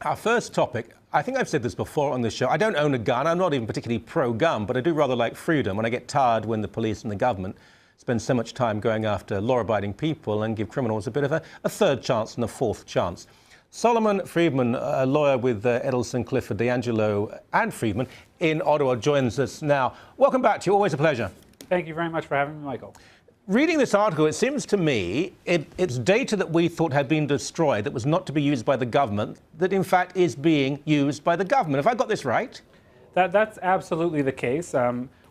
Our first topic, I think I've said this before on this show, I don't own a gun, I'm not even particularly pro-gun, but I do rather like freedom, and I get tired when the police and the government spend so much time going after law-abiding people and give criminals a bit of a third chance and a fourth chance. Solomon Friedman, a lawyer with Edelson, Clifford, D'Angelo and Friedman in Ottawa, joins us now. Welcome back to you, always a pleasure. Thank you very much for having me, Michael. Reading this article, it seems to me it's data that we thought had been destroyed, that was not to be used by the government, that in fact is being used by the government. Have I got this right? That's absolutely the case.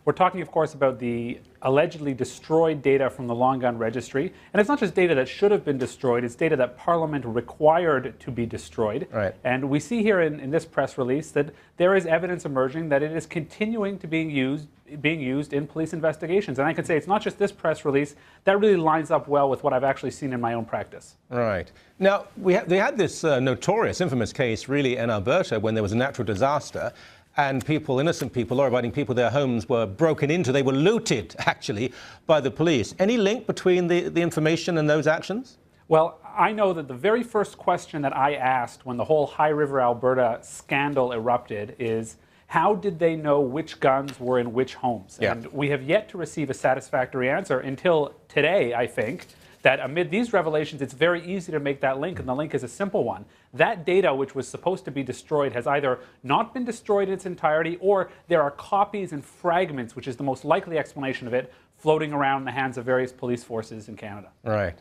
We're talking, of course, about the allegedly destroyed data from the long gun registry. And it's not just data that should have been destroyed, it's data that Parliament required to be destroyed. Right. And we see here in this press release that there is evidence emerging that it is continuing to being used in police investigations. And I can say it's not just this press release, that really lines up well with what I've actually seen in my own practice. Right. Now, they had this notorious, infamous case really in Alberta when there was a natural disaster. And people, innocent people, law-abiding people, their homes were broken into. They were looted, actually, by the police. Any link between the information and those actions? Well, I know that the very first question that I asked when the whole High River, Alberta scandal erupted is, how did they know which guns were in which homes? Yeah. And we have yet to receive a satisfactory answer until today, I think, that amid these revelations, it's very easy to make that link, and the link is a simple one. That data, which was supposed to be destroyed, has either not been destroyed in its entirety, or there are copies and fragments, which is the most likely explanation of it, floating around in the hands of various police forces in Canada. Right.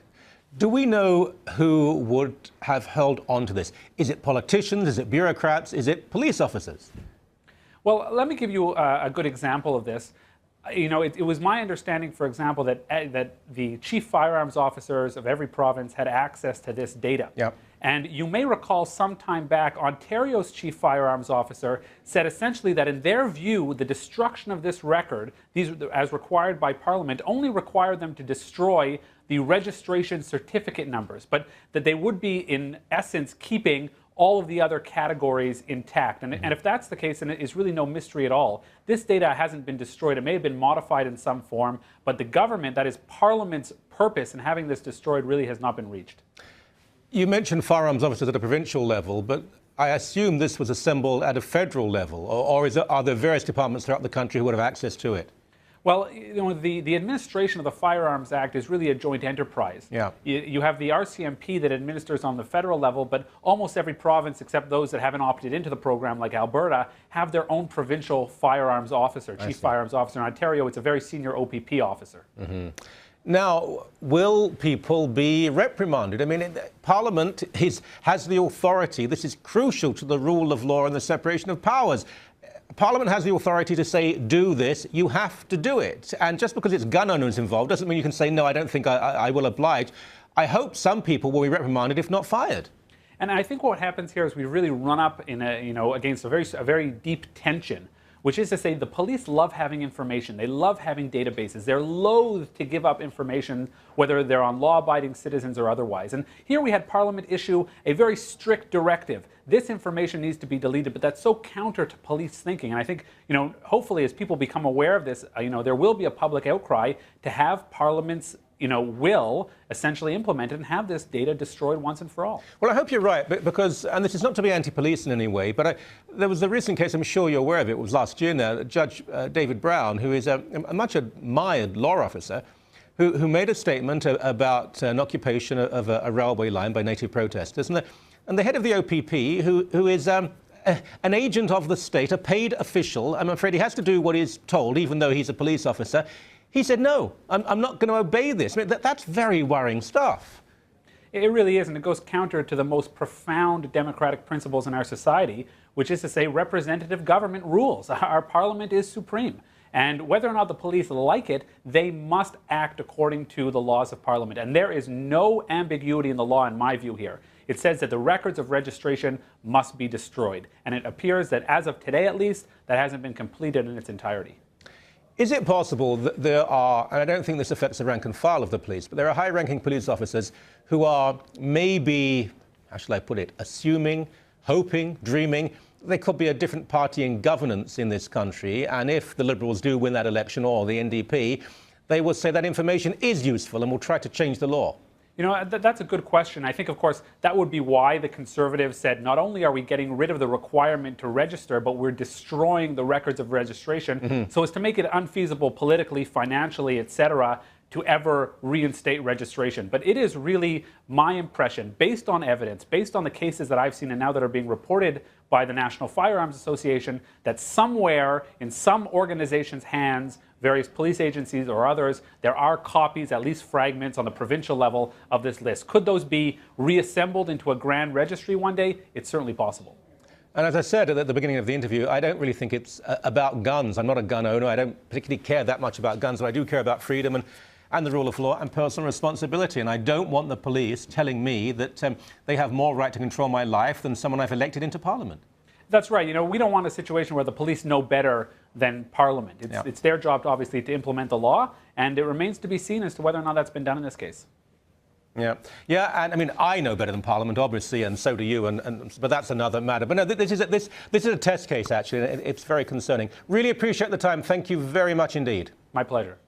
Do we know who would have held on to this? Is it politicians? Is it bureaucrats? Is it police officers? Well, let me give you a good example of this. You know, it was my understanding, for example, that the chief firearms officers of every province had access to this data. Yep. And you may recall some time back, Ontario's chief firearms officer said essentially that in their view, the destruction of this record, these as required by Parliament, only required them to destroy the registration certificate numbers, but that they would be, in essence, keeping all of the other categories intact. And if that's the case, then it is really no mystery at all. This data hasn't been destroyed. It may have been modified in some form, but the government, that is Parliament's purpose in having this destroyed, really has not been reached. You mentioned firearms officers at a provincial level, but I assume this was assembled at a federal level, or are there various departments throughout the country who would have access to it? Well, you know, the administration of the Firearms Act is really a joint enterprise. Yeah. You have the RCMP that administers on the federal level, but almost every province, except those that haven't opted into the program, like Alberta, have their own provincial firearms officer, chief firearms officer. In Ontario, it's a very senior OPP officer. Mm-hmm. Now, will people be reprimanded? I mean, Parliament has the authority. This is crucial to the rule of law and the separation of powers. Parliament has the authority to say, do this, you have to do it. And just because it's gun owners involved doesn't mean you can say, no, I don't think I will oblige. I hope some people will be reprimanded, if not fired. And I think what happens here is we really run up in against a very deep tension, which is to say the police love having information. They love having databases. They're loath to give up information, whether they're on law-abiding citizens or otherwise. And here we had Parliament issue a very strict directive. This information needs to be deleted, but that's so counter to police thinking. And I think, hopefully as people become aware of this, there will be a public outcry to have Parliament's will essentially implemented and have this data destroyed once and for all. Well, I hope you're right, because, and this is not to be anti-police in any way, but there was a recent case, I'm sure you're aware of it, was last year now, Judge David Brown, who is a much admired law officer, who made a statement about an occupation of a railway line by native protesters. And the head of the OPP, who is an agent of the state, a paid official, I'm afraid he has to do what he's told, even though he's a police officer. He said, no, I'm not going to obey this. I mean, that's very worrying stuff. It really is, and it goes counter to the most profound democratic principles in our society, which is to say representative government rules. Our Parliament is supreme. And whether or not the police like it, they must act according to the laws of Parliament. And there is no ambiguity in the law, in my view here. It says that the records of registration must be destroyed. And it appears that as of today, at least, that hasn't been completed in its entirety. Is it possible that there are, and I don't think this affects the rank and file of the police, but there are high-ranking police officers who are maybe, how shall I put it, assuming, hoping, dreaming, there could be a different party in governance in this country, and if the Liberals do win that election, or the NDP, they will say that information is useful and will try to change the law? You know, that's a good question. I think, of course, that would be why the Conservatives said not only are we getting rid of the requirement to register, but we're destroying the records of registration so as to make it unfeasible politically, financially, etc., to ever reinstate registration. But it is really my impression, based on evidence, based on the cases that I've seen and now that are being reported by the National Firearms Association, that somewhere in some organization's hands, various police agencies or others, there are copies, at least fragments on the provincial level of this list. Could those be reassembled into a grand registry one day? It's certainly possible. And as I said at the beginning of the interview, I don't really think it's about guns. I'm not a gun owner. I don't particularly care that much about guns, but I do care about freedom and the rule of law and personal responsibility. And I don't want the police telling me that they have more right to control my life than someone I've elected into Parliament. That's right. You know, we don't want a situation where the police know better than Parliament. It's their job, obviously, to implement the law, and it remains to be seen as to whether or not that's been done in this case. Yeah, and I mean, I know better than Parliament, obviously, and so do you, but that's another matter. But no, this is a test case, actually, and it's very concerning. Really appreciate the time. Thank you very much indeed. My pleasure.